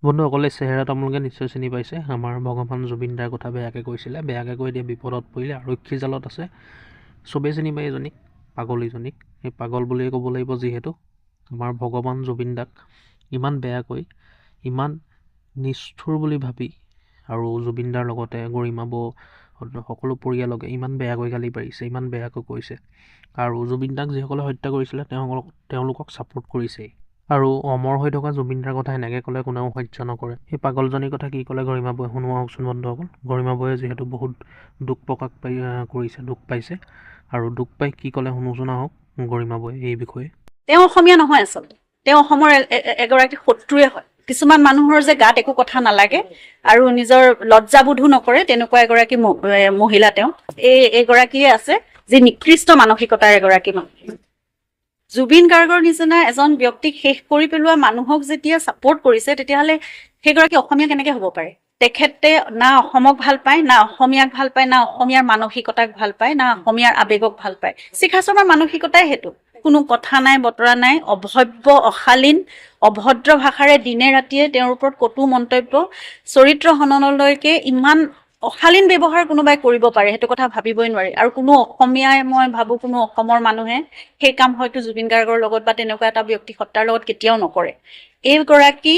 বন্ধুসকলে চেহেৰা তামোলকে নিশ্চয় চিনি পাইছে। আমাৰ ভগৱান জুবিন দাৰ কথা বেয়াকৈ কৈছিলে, বেয়াকৈ কৈ এতিয়া বিপদত পৰিলে, আৰক্ষী জালত আছে। চবেই চিনি পায় এজনীক, পাগলীজনীক। সেই পাগল বুলিয়ে ক'ব লাগিব, যিহেতু আমাৰ ভগৱান জুবিন দাক ইমান বেয়াকৈ, ইমান নিষ্ঠুৰ বুলি ভাবি, আৰু জুবিন দাৰ লগতে গৰিমা বৌ সকলো পৰিয়ালকে ইমান বেয়াকৈ গালি পাৰিছে, ইমান বেয়াকৈ কৈছে। আৰু জুবিন দাক যিসকলে হত্যা কৰিছিলে তেওঁলোকক ছাপোৰ্ট কৰিছেই। আৰু অমৰ হৈ থকা জুবিন দাৰ কথা এনেকৈ ক'লে কোনেও সহ্য নকৰে। সেই পাগলজনীৰ কথা কি ক'লে গৰিমা বৌয়ে শুনো আহকচোন বন্ধুসকল। গৰিমা বৌয়ে যিহেতু বহুত দুখ প্ৰকাশ কৰিছে, দুখ পাইছে, আৰু দুখ পাই কি ক'লে শুনোচোন আহক গৰিমা বৌয়ে এই বিষয়ে। তেওঁ অসমীয়া নহয়, আচলতে তেওঁ অসমৰ এগৰাকী শত্ৰুৱে হয়। কিছুমান মানুহৰ যে গাত একো কথা নালাগে আৰু নিজৰ লজ্জাবোধো নকৰে, তেনেকুৱা এগৰাকী মহিলা তেওঁ। এইগৰাকীয়ে আছে যি নিকৃষ্ট মানসিকতাৰ এগৰাকী মানুহ। জুবিন গাৰ্গৰ নিচিনা এজন ব্যক্তিক শেষ কৰি পেলোৱা মানুহক যেতিয়া ছাপোৰ্ট কৰিছে, তেতিয়াহ'লে সেইগৰাকী অসমীয়া কেনেকে হ'ব পাৰে? তেখেতে না অসমক ভাল পায়, না অসমীয়াক ভাল পায়, না অসমীয়াৰ মানসিকতাক ভাল পায়, না অসমীয়াৰ আৱেগক ভাল পায়। শিখা শৰ্মাৰ মানসিকতাই সেইটো। কোনো কথা নাই, বতৰা নাই, অভব্য, অশালীন, অভদ্ৰ ভাষাৰে দিনে ৰাতিয়ে তেওঁৰ ওপৰত কটু মন্তব্য, চৰিত্ৰ হননলৈকে ইমান অশালীন ব্যৱহাৰ কোনোবাই কৰিব পাৰে, সেইটো কথা ভাবিবই নোৱাৰি। আৰু কোনো অসমীয়াই, মই ভাবো কোনো অসমৰ মানুহে সেই কাম হয়তো জুবিন গাৰ্গৰ লগত বা তেনেকুৱা এটা ব্যক্তি সত্তাৰ লগত কেতিয়াও নকৰে। এইগৰাকী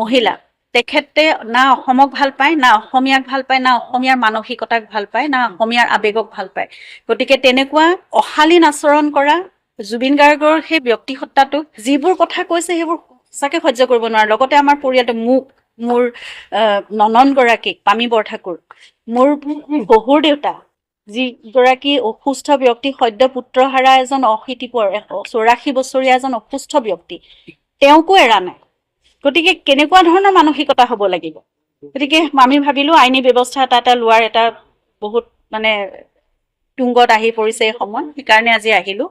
মহিলা, তেখেতে না অসমক ভাল পায়, না অসমীয়াক ভাল পায়, না অসমীয়াৰ মানসিকতাক ভাল পায়, না অসমীয়াৰ আৱেগক ভাল পায়। গতিকে তেনেকুৱা অশালীন আচৰণ কৰা জুবিন গাৰ্গৰ সেই ব্যক্তি সত্তাটোক যিবোৰ কথা কৈছে সেইবোৰ সঁচাকে সহ্য কৰিব নোৱাৰে। লগতে আমাৰ পৰিয়ালটো, মোৰ নননগৰাকীক, পামী বৰঠাকুৰ, মোৰ শহুৰ দেউতা, যিগৰাকী অসুস্থ ব্যক্তি, সদ্য পুত্ৰহাৰা এজন 84 বছৰীয়া এজন অসুস্থ ব্যক্তি, তেওঁকো এৰা নাই। গতিকে কেনেকুৱা ধৰণৰ মানসিকতা হ'ব লাগিব? গতিকে আমি ভাবিলো আইনী ব্যৱস্থা এটা লোৱাৰ এটা বহুত তুংগত আহি পৰিছে এই সময়। সেইকাৰণে আজি আহিলো।